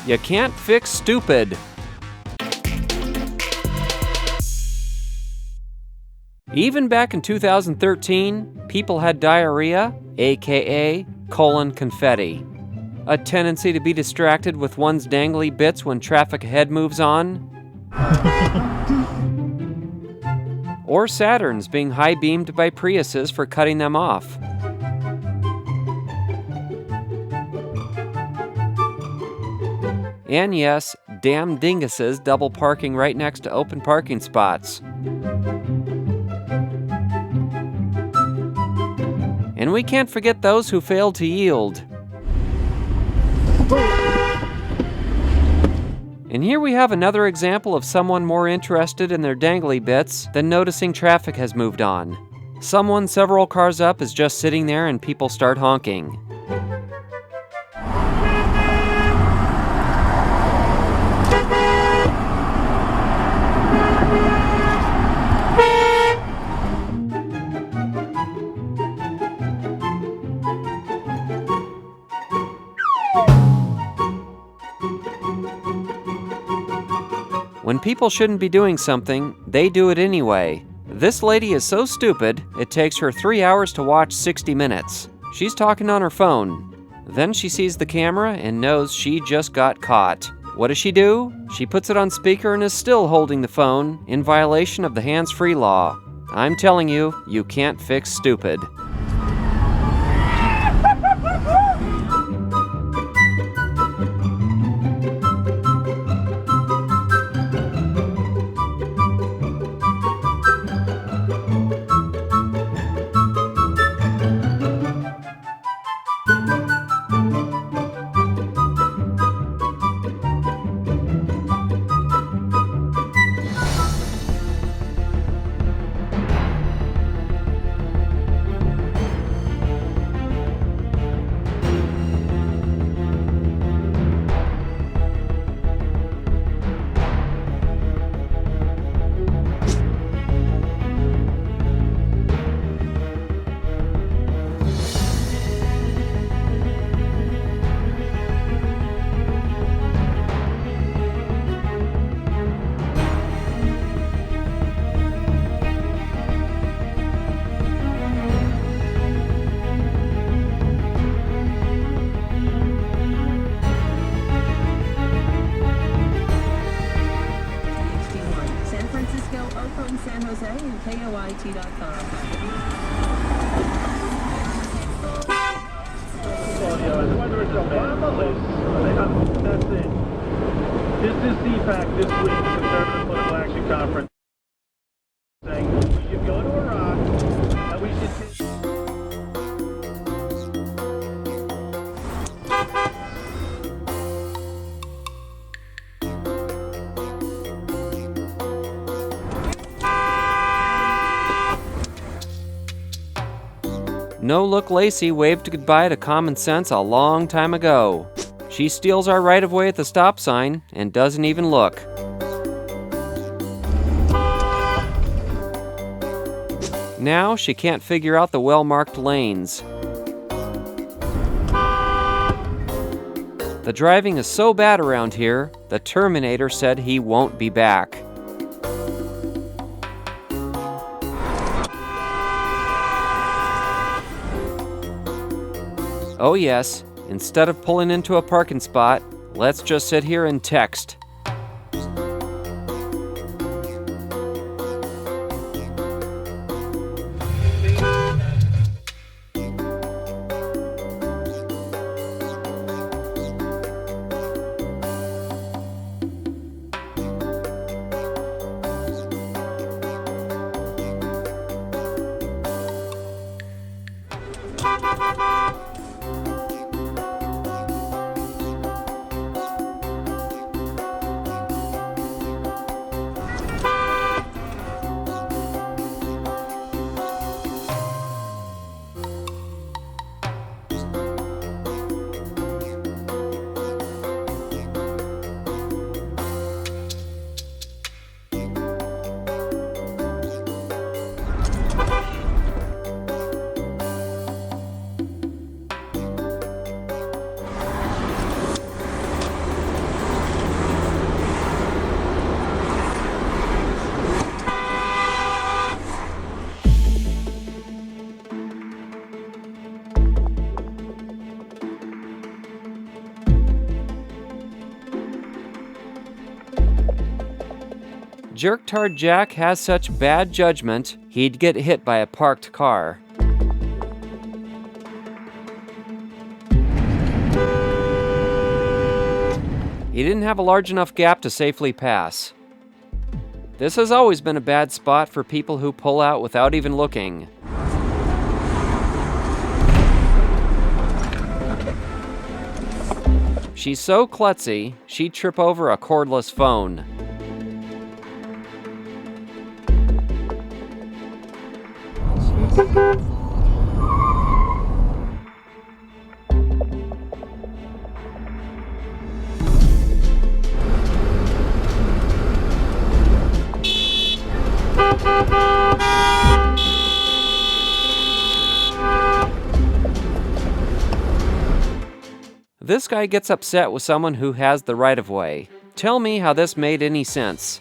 You can't fix stupid. Even back in 2013, people had diarrhea, aka colon confetti. A tendency to be distracted with one's dangly bits when traffic ahead moves on. Or Saturns being high-beamed by Priuses for cutting them off. And yes, damn dinguses double parking right next to open parking spots. And we can't forget those who failed to yield. And here we have another example of someone more interested in their dangly bits than noticing traffic has moved on. Someone several cars up is just sitting there and people start honking. When people shouldn't be doing something, they do it anyway. This lady is so stupid, it takes her 3 hours to watch 60 Minutes. She's talking on her phone. Then she sees the camera and knows she just got caught. What does she do? She puts it on speaker and is still holding the phone, in violation of the hands-free law. I'm telling you, you can't fix stupid. San Jose and KOIT.com. Whether it's Obama, that's it. This is CPAC this week, the Conservative Political Action Conference, saying we should go to Iraq and we should. No Look Lacey waved goodbye to common sense a long time ago. She steals our right-of-way at the stop sign and doesn't even look. Now she can't figure out the well-marked lanes. The driving is so bad around here, the Terminator said he won't be back. Oh yes, instead of pulling into a parking spot, let's just sit here and text. Jerktard Jack has such bad judgment, he'd get hit by a parked car. He didn't have a large enough gap to safely pass. This has always been a bad spot for people who pull out without even looking. She's so klutzy, she'd trip over a cordless phone. This guy gets upset with someone who has the right-of-way. Tell me how this made any sense.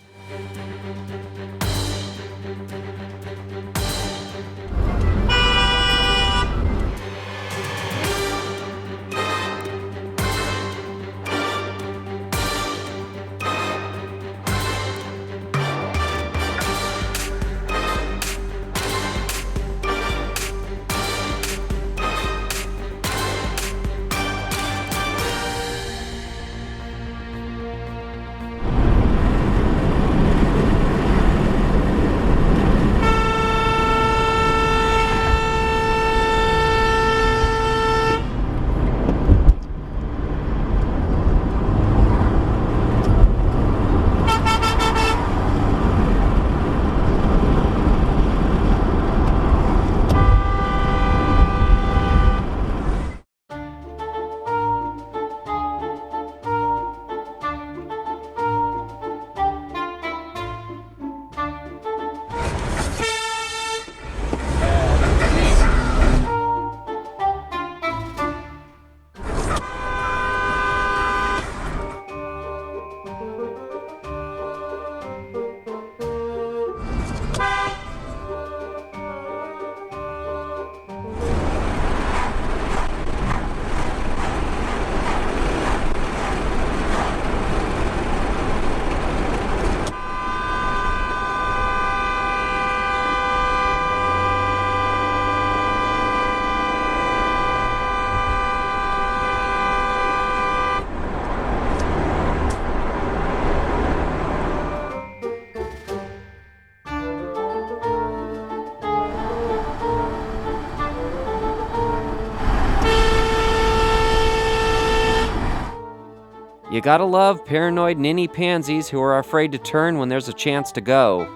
You gotta love paranoid ninny pansies who are afraid to turn when there's a chance to go.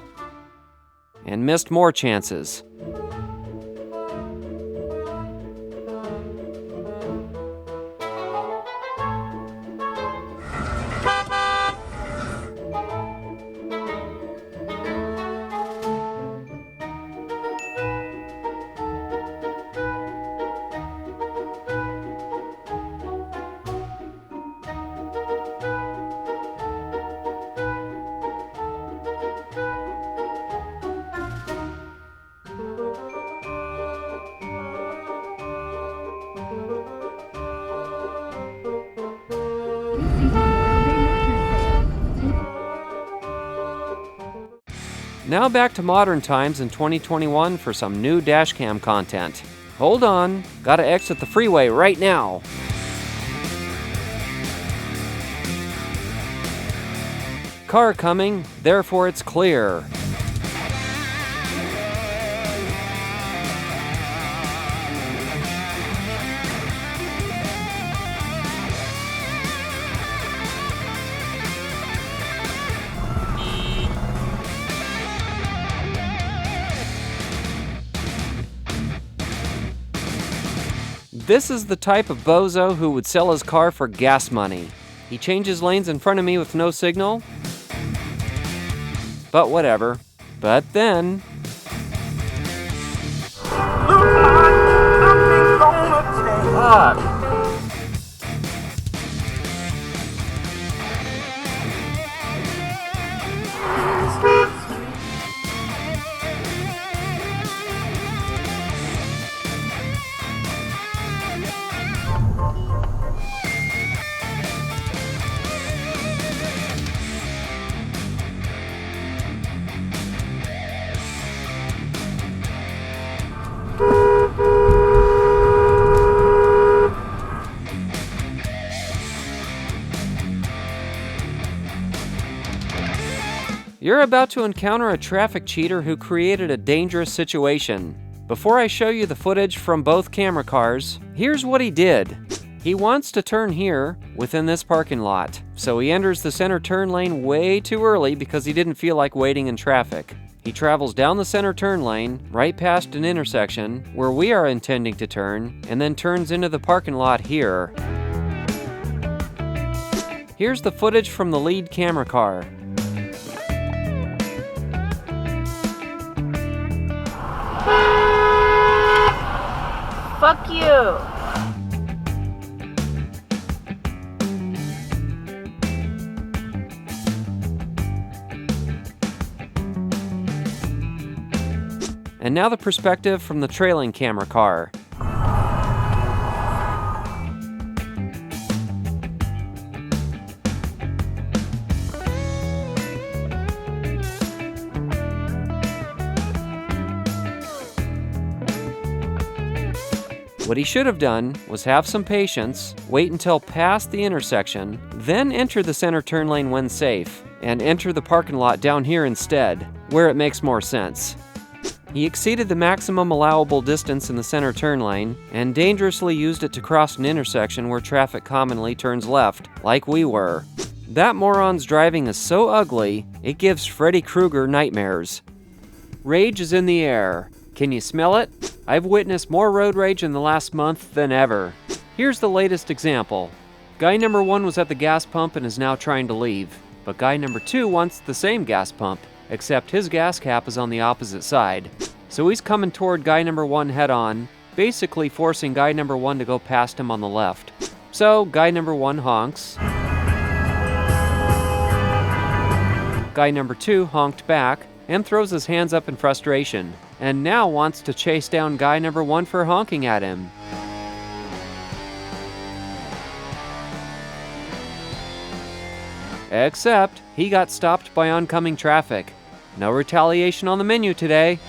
And missed more chances. Now back to modern times in 2021 for some new DashCam content. Hold on, gotta exit the freeway right now. Car coming, therefore it's clear. This is the type of bozo who would sell his car for gas money. He changes lanes in front of me with no signal. But whatever. But then... You're about to encounter a traffic cheater who created a dangerous situation. Before I show you the footage from both camera cars, here's what he did. He wants to turn here, within this parking lot, so he enters the center turn lane way too early because he didn't feel like waiting in traffic. He travels down the center turn lane, right past an intersection, where we are intending to turn, and then turns into the parking lot here. Here's the footage from the lead camera car. Fuck you! And now the perspective from the trailing camera car. What he should have done was have some patience, wait until past the intersection, then enter the center turn lane when safe, and enter the parking lot down here instead, where it makes more sense. He exceeded the maximum allowable distance in the center turn lane and dangerously used it to cross an intersection where traffic commonly turns left, like we were. That moron's driving is so ugly, it gives Freddy Krueger nightmares. Rage is in the air. Can you smell it? I've witnessed more road rage in the last month than ever. Here's the latest example. Guy number 1 was at the gas pump and is now trying to leave, but guy number 2 wants the same gas pump, except his gas cap is on the opposite side. So he's coming toward guy number 1 head on, basically forcing guy number 1 to go past him on the left. So guy number 1 honks. Guy number 2 honked back and throws his hands up in frustration, and now wants to chase down guy number 1 for honking at him. Except he got stopped by oncoming traffic. No retaliation on the menu today.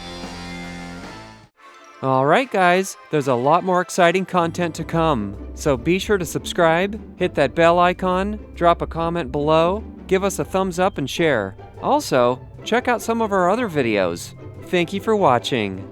Alright guys, there's a lot more exciting content to come, so be sure to subscribe, hit that bell icon, drop a comment below, give us a thumbs up and share. Also, check out some of our other videos. Thank you for watching.